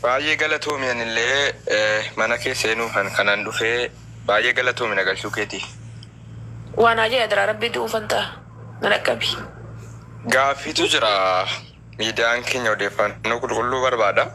baay'ee galatoomiyan illee mana keesseenuu kanan dhufee baay'ee galatoomin agarsiisuu keeti. Waan ajee adara rabbi duufanta mana qabi. Gaaffiitu jira miidiyaan keenya odeeffannoo qulqulluu barbaada.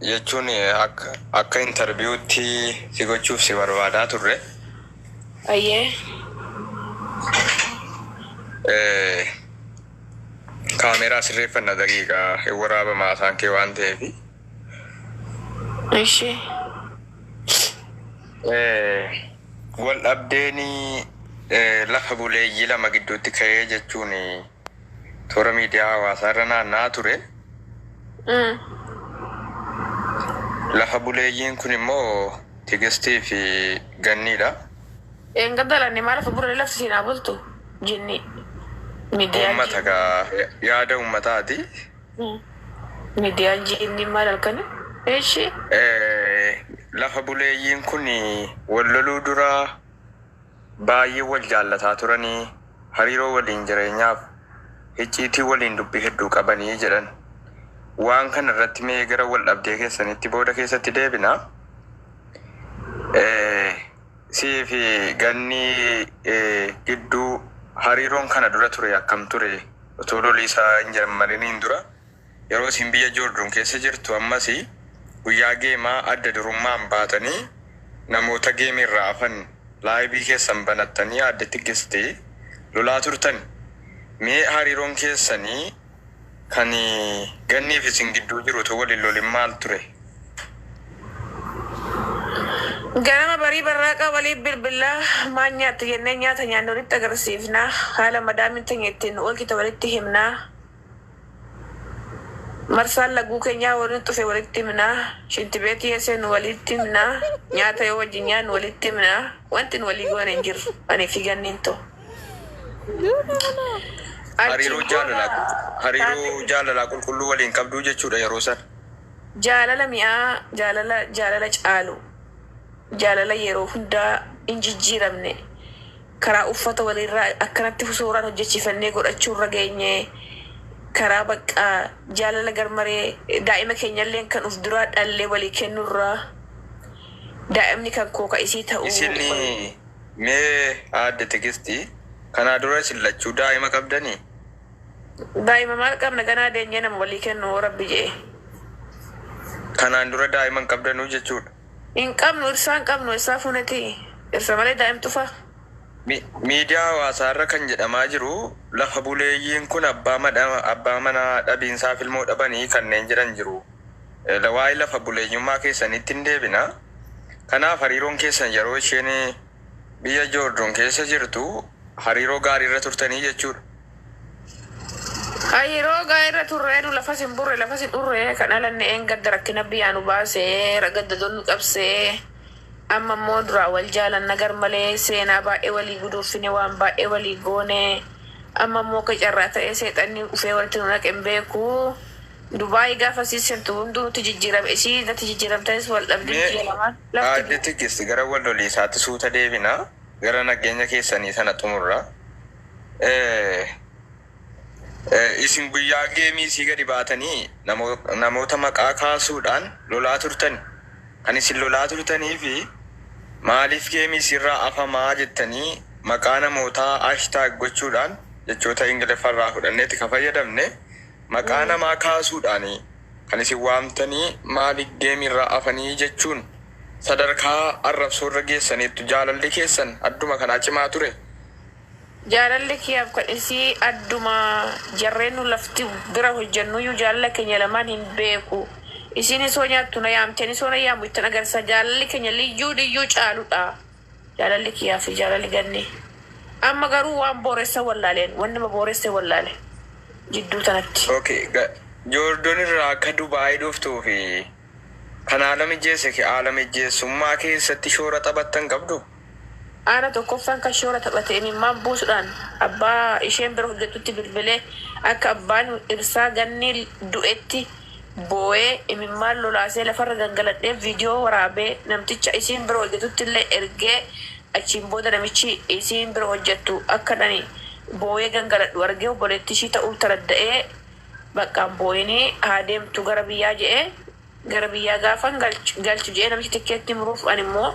Jechuun akka intarviiwuutti si gochuuf si barbaadaa turre. Ayyee. Kaameeraa sirreeffannaa daqiiqaa waraabamaa isaan kee waan ta'eef. Ishee. Wal dhabdeenii lafa buleeyyii lama gidduutti ka'ee jechuun toora miidiyaa hawaasaa irra naanna'aa ture. Lafa buleeyyiin kun immoo Tigistii fi Ganniidha. Gaddalanne maal lafa bulee lafti siinaa bultu jenni. Uummata gaa yaada uummataati. Miidiyaan jenni maal halkani? Ishee. Lafa buleeyyiin kun wal loluu dura baay'ee wal jaallataa turanii hariiroo waliin jireenyaaf icciitii waliin dubbii hedduu qabanii jedhan. Waan kana irratti mee gara wal dhabdee keessanitti booda keessatti deebina. Sii fi Ganni gidduu hariiroon kana dura ture akkam ture otoo lolii isaa hin jalqabin dura yeroo isin biyya Joordoon keessa jirtu ammas guyyaa geemaa adda durummaan baatanii namoota geemii irraa hafan laayibii keessan banattanii adda Tigistii lolaa turtan. Mee hariiroon keessanii kan Ganniif isin gidduu jiru otoo waliin lolin maal ture? Ganama barii barraaqa walii bilbilaa maan nyaatti jennee nyaata nyaannu walitti agarsiifnaa haala madaamin teenyettiin walqita walitti himnaa. Marsaan laguu keenyaa waliin dhufe walitti himnaa. Shintibeetii eesseen walitti himnaa. Nyaata yoo wajjin nyaannu walitti himnaa. Wanti nu walii goone hin jiru ani fi Ganniin ta'u. Hariiroo jaalalaa qulqulluu waliin qabduu jechuudha yeroo san. Jaalala mi'aa jaalala caalu. Jaalala yeroo hundaa hin jijjiiramne karaa uffata walirraa akkanatti suuraan hojjechiifannee godhachuurra geenye karaa baqqaa jaalala garmaree daa'ima keenyallee kan uf duraa dhallee walii kennurraa daa'imni kan kooka isii ta'uu. Isinni mee adda Tigistii kanaa dura isin lachuu daa'ima qabdanii? Daa'ima maal qabna ganaa deenyee nama walii kennu rabbi jee. Kanaan dura daa'ima hin qabdanuu jechuudha. Hin qabnu irsaan qabnu isaa funati irsa malee daa'im tufa. Miidiyaa hawaasaa irra kan jedhamaa jiru lafa buleeyyiin kun abbaa manaa dhabiinsaaf ilmoo dhabanii kanneen jedhan jiru. Waa'ee lafa buleeyyummaa keessanitti hin deebina. Kanaaf hariiroon keessan yeroo isheen biyya Joordoon keessa jirtu hariiroo gaarii irra turtanii jechuudha. Hariiroo gaarii irra turree nu lafa sin burre lafa sin dhurree kan alanne gadda rakkina biyyaa nu baasee ragadda nu qabsee amma immoo duraa wal jaalanna gar malee seenaa baay'ee walii guduufine waan baay'ee walii goone amma immoo ka carraa ta'ee seexanni dhufee walitti nu naqen beeku. Dubaay gaafa siisentu hunduu nuti jijjiirame isii natti jijjiiramtanis wal dhabdee jedhaman. Adda Tigistii gara wal lolii isaatti suuta deebina gara nageenya keessanii sana xumurra. Isin guyyaa geemii isii gadi baatanii namoota maqaa kaasuudhaan lolaa turtan. Kan isin lolaa turtanii fi maaliif geemii isirraa afamaa jettanii maqaa namootaa hashtag gochuudhaan jechoota Ingiliffarraa fudhanneeti kan fayyadamne maqaa namaa kaasuudhaan kan isin waamtanii maaliif geemii irraa afanii jechuun sadarkaa arrabsoorra geessaniittu jaalalli keessan adduma kanaa cimaa ture. Jaalalli kiyyaaf kan isii adduma jarreen nu lafti bira hojjennuyyuu jaalala keenya lamaan hin beeku. Isin isoo nyaattu na yaamteen isoo na yaamu ittiin agarsiisa jaalalli keenya liyyuu caaludha. Jaalalli kiyyaa fi jaalalli Ganni. Amma garuu waan booressa wallaaleen wanni ma booresse wallaale jidduu tanatti. Okay, Joordoon irraa akka Dubaayii dhuftuu fi kan haala mijeessummaa keessatti shoora taphattan qabdu. Ana tokkoffaan kan shoora taphate imimmaan buusuudhaan abbaa isheen bira hojjetutti bilbilee akka abbaan ibsaa Ganni du'etti boo'ee imimmaan lolaasee lafarra gangaladhee viidiyoo waraabee namticha isiin bira hojjetutti illee ergee achiin booda namichi isiin bira hojjettu akka dhani boo'ee gangaladhu argee obboleetti ishii ta'uu taradda'ee baqqaan boo'inii haa deemtu gara biyyaa je'ee gara biyyaa gaafan galchu je'ee namichi tikkeetti muruuf ani immoo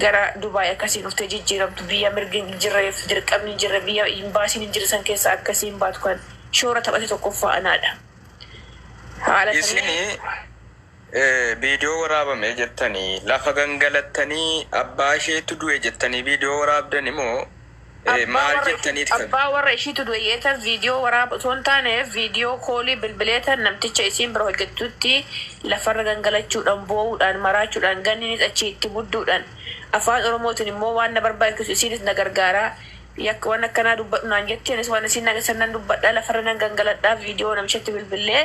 gara Dubaay akkasiin dhuftee jijjiiramtu biyya mirgi hin jirreef dirqamni hin jirre biyya imbaasiin hin jirre san keessa akkasiin baatu kan shoora taphate tokkoffaa anaadha. Haala Isinii viidiyoo waraabame jettanii lafa gangalattanii abbaa isheetu du'e jettanii viidiyoo waraabdan immoo maal jettaniiti kan abbaa warra ishiitu du'e yeeta viidiyoo waraaba osoo hin taaneef viidiyoo koolii bilbileetan namticha isiin bira hojjettutti lafarra gangalachuudhaan boo'uudhaan maraachuudhaan ganninis achi itti budduudhaan afaan oromootiin immoo waan na barbaachisu isiinis na gargaaraa yakka waan akkanaa dubbadhu naan jettiinis waan isiin nageessan dubbadhaa lafarra nan gangaladhaa viidiyoo namichatti bilbilee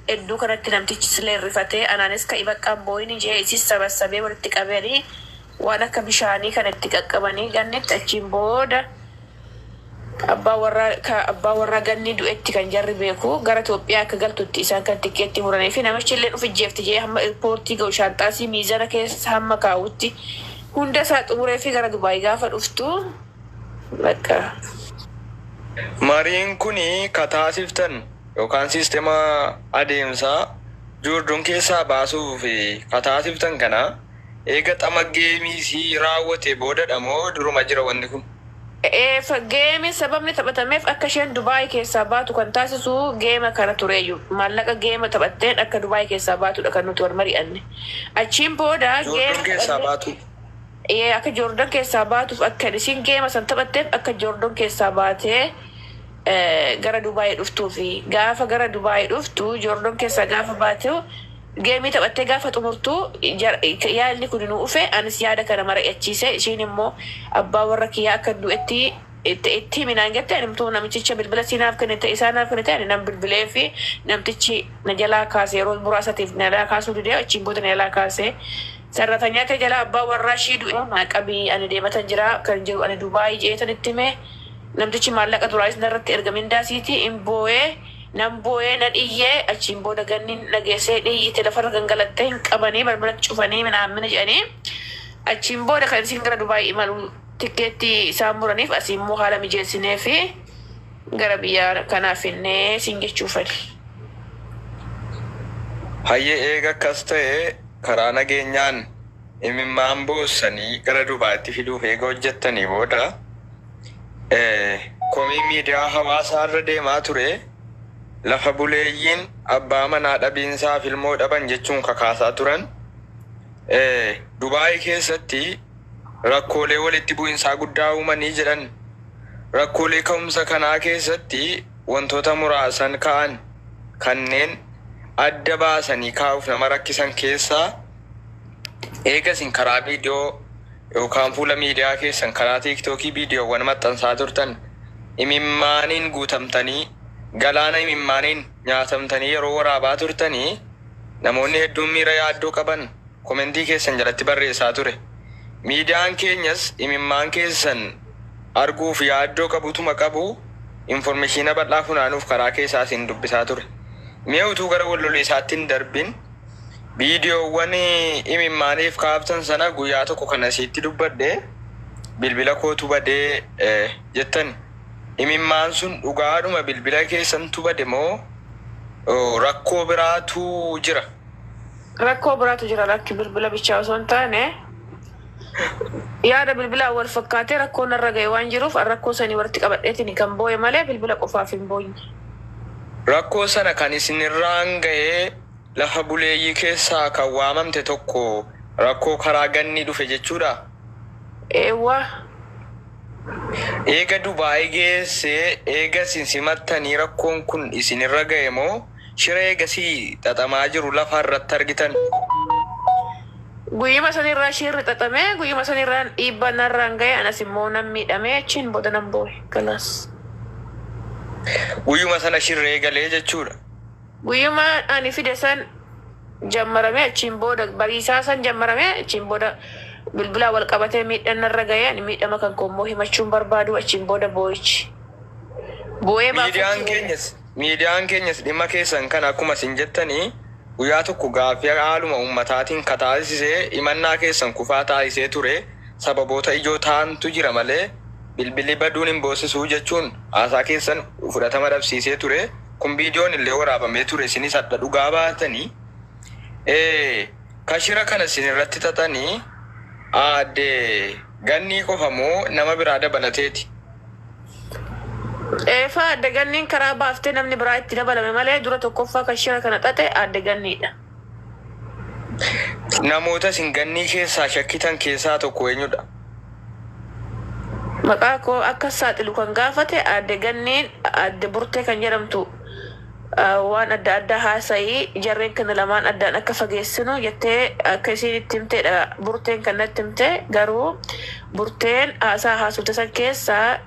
hedduu kanatti namtichi silee rifatee anaanis ka'i baqqaan boo'ini jee isis sabassabee walitti qabanii waan akka bishaanii kan itti qaqqabanii gannetti achiin booda abbaa warraa ganni du'etti kan jarri beeku gara Itoophiyaa akka galtutti isaan kan tikkeetti muranii fi namichi illee dhufi jeefti jee hamma irpoortii ga'u shaanxaasii miizana keessa hamma kaa'utti hunda isaa xumuree fi gara Dubaay gaafa dhuftu bakka. Mariin kuni kataasiftan yookaan siistema adeemsaa Joordoon keessaa baasuu fi kataasiftan kana eega xamaggee si raawwate boodadha moo duruma jira wanni kun? Geemi sababni taphatameef akka isheen Dubaay keessaa baatu kan taasisu geema kana tureeyyu maallaqa geema taphatteen akka Dubaay keessaa baatudha kan nuti wal mari'anne achiin booda Joordoon keessaa baatu akka Joordoon keessaa baatuuf akka isiin geema san taphatteef akka Joordoon keessaa baatee gara Dubaay dhuftuu fi gaafa gara Dubaay dhuftu Joordoon keessaa gaafa baatee geemii taphattee gaafa xumurtu yaadni kun nu ufe anis yaada kana mari'achiise ishiin immoo abbaa warra kiyyaa akka du'etti itti minaan jette animtuu namichicha bilbila siinaaf kennite isaanaaf kennite ani nam bilbilee fi namtichi na jalaa kaase yeroo muraasatiif na jalaa kaasuu didee achiin booda na jalaa kaase sarratanyaa ta'e jalaa abbaa warraa ishii du'e qabii ani deematan jira kan jiru ani Dubaay jeetan itti mee namtichi maallaqa duraanis narratti erga mindaasiiti in boo'ee nan boo'ee na dhiyyee achiin booda ganniin nageessee dhiyyite lafarra gangalattee hin qabanii balbalatti cufanii minaammina jedhanii achiin booda kan isin gara Dubaay imalu tikkeetti isaan muraniif asii immoo haala mijeessinee fi gara biyya kanaaf innee siin jechuufani. Hayyee eega akkas ta'e karaa nageenyaan imimmaan boossanii gara Dubaatti fiduuf eega hojjettanii booda komii miidiyaa hawaasaa irra deemaa ture. Lafa buleeyyiin abbaa manaa dhabiinsaa filmoo dhaban jechuun kakaasaa turan Dubaay keessatti rakkoolee walitti bu'insaa guddaa uumanii jedhan rakkoolee ka'umsa kanaa keessatti wantoota muraasan ka'an kanneen adda baasanii kaa'uuf nama rakkisan keessaa eegasin karaa viidiyoo yookaan fuula miidiyaa keessan karaa tiiktookii viidiyoowwan maxxansaa turtan imimmaaniin guutamtanii galaana imimmaaniin nyaatamtanii yeroo waraabaa turtanii namoonni hedduun miira yaaddoo qaban komentii keessan jalatti barreessaa ture. Miidiyaan keenyas imimmaan keessan arguuf yaaddoo qabutuma qabu informeeshina bal'aa funaanuuf karaa keessaa isin dubbisaa ture. Mee utuu gara walloleessaatti hin darbin viidiyoowwan imimmaaniif kaaftan sana guyyaa tokko kan asitti dubbadhe bilbila kootu badee jettan. Imimmaan sun dhugaadhuma bilbila keessantu bade moo rakkoo biraatu jira? Rakkoo biraatu jira lakki bilbila bichaa osoo hin taane yaada bilbilaa wal fakkaatee rakkoo narra ga'e waan jiruuf rakkoo sanii walitti qabadheetiin kan boo'e malee bilbila qofaaf hin boo'ine. Rakkoo sana kan isinirraan ga'ee lafa buleeyyii keessaa kan waamamte tokko rakkoo karaa ganni dhufe jechuudha? Eewwa. Eega Dubaay geessee eega isin simattanii rakkoon kun isinirra ga'e moo shira eegasii xaxamaa jiru lafa irratti argitan? Guyyuma sanirraa shirri xaxamee guyyuma sanirraan dhiibbaa narraan ga'e anas immoo nan miidhamee achiin booda nan boo'e galaas. Guyyuma sana shirri eegalee jechuudha? Guyyuma ani fide san jammarame achiin booda bariisaa san jammarame achiin booda bilbilaa wal qabatee miidhaan narra ga'e ani miidhama kan kommoo himachuun barbaadu achiin booda boo'ichi. Boo'ee miidiyaan keenyas dhimma keessan kan akkuma isin jettanii guyyaa tokko gaaffii haaluma ummataatiin kataasisee imannaa keessan kufaa taasisee ture sababoota ijoo ta'antu jira malee bilbilli baduun hin boosisuu jechuun haasaa keessan fudhatama dhabsiisee ture. Kun viidiyoon illee waraabamee ture. Isinis adda dhugaa baatanii kashira kana isin irratti xaxanii aadde Gannii qofa moo nama biraa dabalateeti? Fa aadde Ganniin karaa baaftee namni biraa itti dabalame malee dura tokkoffaa kashira kana xaxe aadde Ganniidha. Namoota isin Gannii keessaa shakkitan keessaa tokko eenyudha? Maqaa koo akka saaxilu kan gaafate aadde Ganniin aadde Burtee kan jedhamtu waan adda addaa haasa'ii jarreen kana lamaan addaan akka fageessinu jettee akka isiin itti himteedha. Burteen kan natti himte garuu Burteen haasaa haasofte san keessaa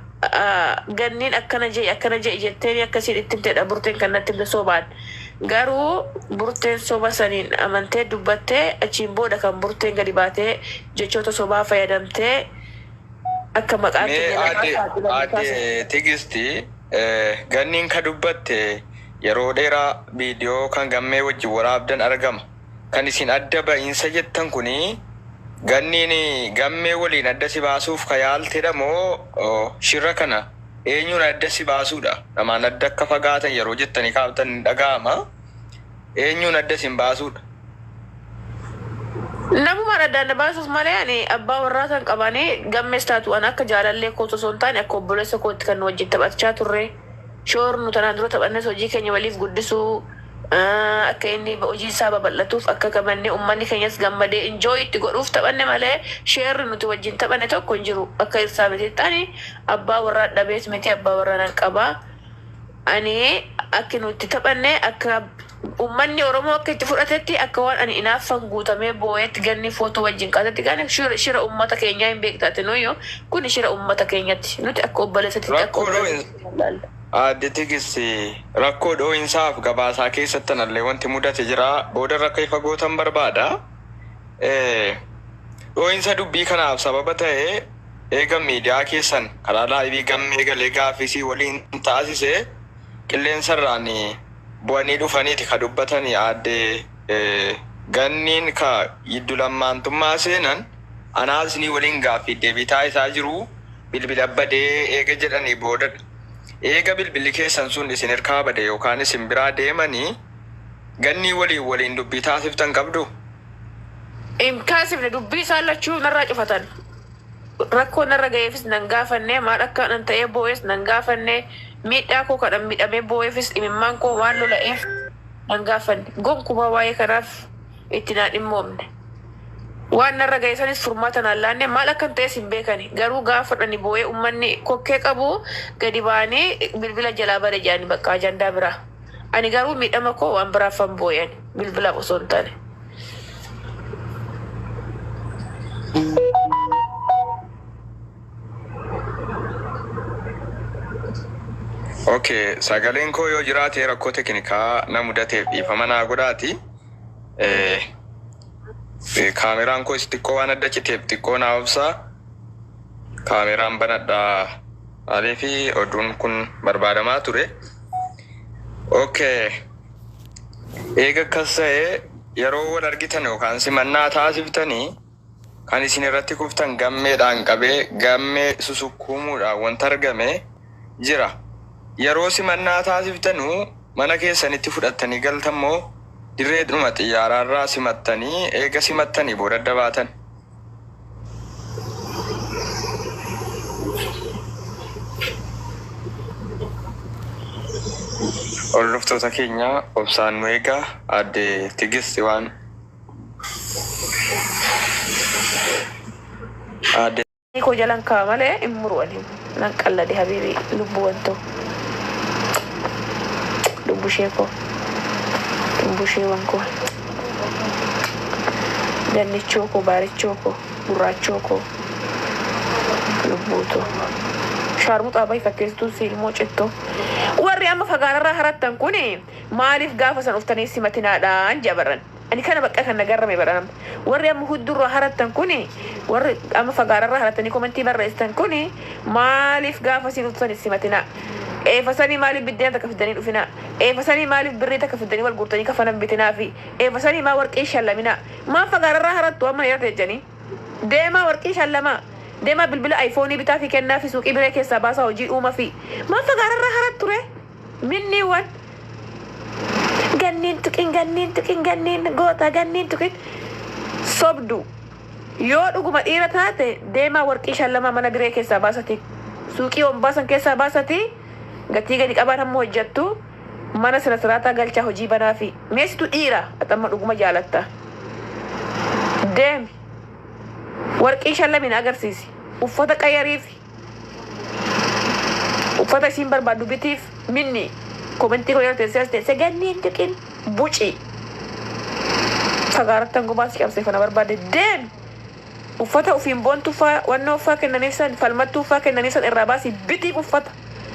Ganniin akkana jee jetteen akka isiin itti himteedha. Burteen kan natti himte sobaan garuu Burteen soba saniin amantee dubbattee achiin booda kan Burteen gadi baatee jechoota sobaa fayyadamtee akka maqaa aadde Tigisti Ganniin ka dubbatte yeroo dheeraa viidiyoo kan gammee wajjin waraabdan argama. Kan isin adda ba'iinsa jettan kuni Ganniin gammee waliin adda si baasuuf ka yaaltedha moo shira kana eenyuun adda si baasuudha? Namaan adda akka fagaatan yeroo jettanii kaaftan dhaga'ama. Eenyuun adda si baasuudha? Namuma addaan baasuuf malee ani abbaa warraa san qabanii gammees taatu an akka jaalallee kootu osoo hin taane akka obboleessa kootti kan wajjin taphachaa turre. Shoor nu tanaan dura taphannes hojii keenya waliif guddisuu akka inni hojii isaa babal'atuuf akka qabannee uummanni keenyas gammadee enjoy itti godhuuf taphanne malee sheerri nuti wajjin taphanne tokko hin jiru. Akka irsaa miti taani abbaa warraa dhabees miti abbaa warraa nan qabaa. Ani akka nuti taphanne akka uummanni Oromoo akka itti fudhatetti akka waan ani inaaffan guutamee boo'eetti Ganni footoo wajjin qaatatti gaane shira uummata keenyaa hin beektaate nuyyoo kun shira uummata keenyatti nuti akka obboleessatti akka obboleessatti. Aadde Tigisti rakkoo dhoo'insaaf gabaasaa keessatti nallee wanti mudate jira. Booda rakka ifa gootan barbaada. Dhoo'insa dubbii kanaaf sababa ta'e eega miidiyaa keessan karaa laayivii gammee galee gaafisii waliin taasise qilleensarraan bu'anii dhufaniiti ka dubbatanii aadde Ganniin ka yiddu lammaantummaa seenan anaasni waliin gaaffii deebii taasisaa jiru bilbila badee eega jedhanii booda eega bilbilli keessan sun isin hirkaa bade yookaan isin biraa deemanii Gannii waliin dubbii taasiftan qabdu? Kaasifne dubbii isaan lachuu narraa cufatan. Rakkoo narra ga'eefis nan gaafannee maal akka nan ta'ee boo'es nan gaafannee miidhaa koo kadhan miidhamee boo'eefis dhimimmaan koo waan lola'eef nan gaafanne. Gonkumaa waa'ee kanaaf itti naa dhimmoomne. Waan narra ga'e sanis furmaata naan laanne maal akka ta'es hin beekani. Garuu gaafadhani boo'ee uummanni kokkee qabu gadi ba'anii bilbila jalaa bade jedhani bakka ajandaa biraa. Ani garuu miidhama koo waan biraafan boo'an bilbila osoo hin taane. Okay, sagaleen koo yoo jiraate rakkoo teknikaa na mudateef dhiifama naa godhaati. Kaameraan koo xiqqoo waan adda citeef xiqqoo naa obsaa. Kaameraan banadhaa maalee fi oduun kun barbaadamaa ture. Okay. Eega akkas ta'e yeroo wal argitan yookaan simannaa taasiftanii kan isin irratti kuftan gammeedhaan qabee gammee susukkuumuudhaan wanta argame jira. Yeroo simannaa taasiftanuu mana keessanitti fudhattanii galtan moo dirree dhuma xiyyaaraarraa simattanii eega simattanii booda adda baatan? Hordoftoota keenya obsaan nu eegaa. Aadde Tigisti waan aadde Koo jalan kaa malee hin muru'ani nan qallade habiibi lubbuu wanto lubbu sheekoo lubbu sheewan koo dannichoo koo baarichoo koo gurraachoo koo lubbuutu shaarmuxaa bahi fakkeessituu siilmoo cittoo warri amma fagaararraa harattan kuni maaliif gaafa san uftanii simatinaadhaan jabaran ani kana bakka kan nagarrame baranam warri amma huddurraa harattan kuni warri amma fagaararraa harattanii komentii barreessitan kuni maaliif gaafa sin uftanii simatinaa eefasanii maaliif biddeen takka fiddanii dhufinaa eefasanii maaliif birrii takka fiddanii wal guurtanii kafanan bitinaa fi eefasanii maa warqii shallaminaa maa fagaararraa harattu amma yeroo ejjanii deemaa warqii shallamaa deemaa bilbila ayfoonii bitaa fi kennaa fi suuqii biree keessaa baasaa hojii uuma fi maal fagaararraa harat ture minniiwwan ganniin tuqin ganniin goota ganniin tuqin sobdu yoo dhuguma dhiira taate deemaa warqii shallamaa mana biree keessaa baasati suuqii hombaasan keessaa baasati gatii gadi qabaan hamma hojjattu mana sira siraataa galchaa hojii banaa fi meesitu dhiira axamma dhuguma jaalatta deemi warqii shallamin agarsiisi uffata qayyariif uffata isiin barbaaddu bitiif minni komentii koyyaa teessee ganniin tuqin buci fagaarattan gubaas qabseefana barbaade deemi uffata ufiin boontuufaa wannoo uffaa kennaniisan falmattuufaa kennaniisan irraa baasii bitiif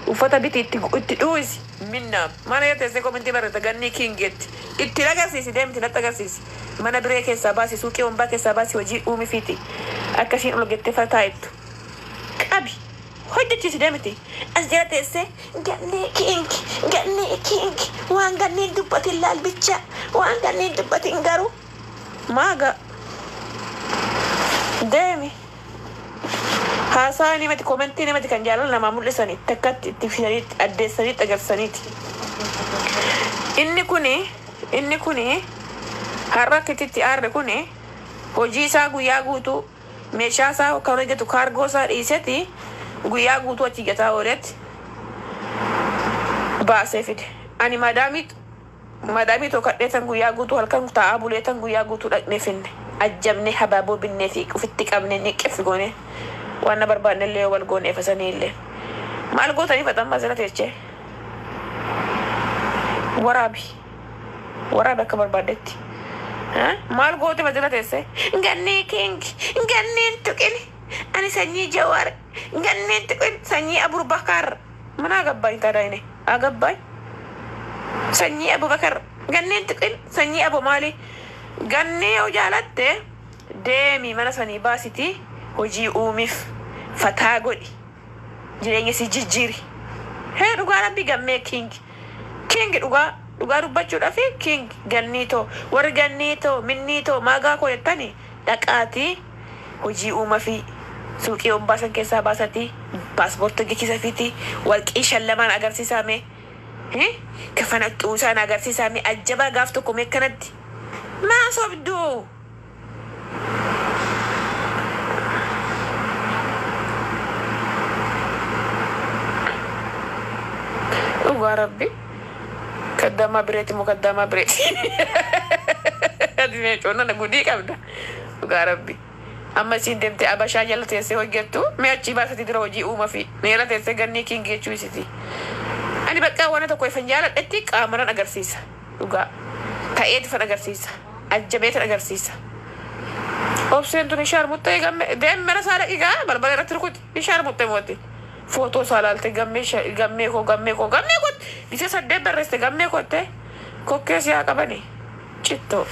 uffata biti itti dhuisi minnaam mana yoo teessee komentii barreessa gannii kiingeetti itti agarsiisi deemti natti agarsiisi mana biree keessaa baasi suuqii hombaa keessaa baasi hojii uumifiiti akkasiin ol gettee taa'ettu qabi hojjechiisi deemti as jala teessee gannii kiingi waan ganniin dubbatin laalbicha waan ganniin dubbatin garuu maaga deemi haasaa nimati komentii nimati kan jaalala namaa mul'isanii takkatti itti fidaniitti addeessaniitti agarsaniiti inni kuni har'a akkasitti aarre kuni hojii isaa guyyaa guutuu meeshaa isaa kan hojjetu kaargoo isaa dhiiseti guyyaa guutuu achi gataa ooletti baasee fide ani madaamii tokkadheetan guyyaa guutuu halkan taa'aa buleetan guyyaa guutuu dhaqnee finne ajjabne habaaboo binnee fi ufitti qabne ni qiffi goone waan na barbaadne illee wal goone fasanii illee maal gootanii fatammaa sira teechee waraabi akka barbaaddetti maal goote majala teesse gannii ganniin tuqin ani sanyii jawaar ganniin tuqin sanyii Abubakar mana agabbaay taadaayine agabbaay sanyii Abubakar ganniin tuqin sanyii Abu maali gannii yoo jaalatte deemi mana sanii baasiti hojii uumiif fataa godhi jireenya si jijjiiri hee dhugaa rabbi gammee kiingi dhugaa dubbachuudha fi kiingi ganniitoo warri ganniitoo minniitoo maagaa koo jettani dhaqaatii hojii uuma fi suuqii hombaasan keessaa baasati paaspoortii hojjechiisa fiiti warqii shallamaan agarsiisame kafana xuusaan agarsiisame ajjabaa gaaf tokko meekkanatti maa sobduu dhugaa rabbi kaddamaa bireeti mukaddamaa bireeti adinee coonnana gudii qabda dhugaa rabbi amma isiin deemte abashaa jala teessee hojjettu mee achii baasati dira hojii uuma fi neela teessee gannii kiingii jechuu isiti ani baqqaa waan tokko ifan jaaladhetti qaamanan agarsiisa dhugaa ta'eeti fan agarsiisa ajjabeetan agarsiisa obseen tun ishaar muttee deem mana saa dhaqigaa balbala irratti rukuti ishaar muttee mootti footoo saalaalte gammee koo bisee saddeet barreeste gammee kootte kokkee siyaa qabani cittoo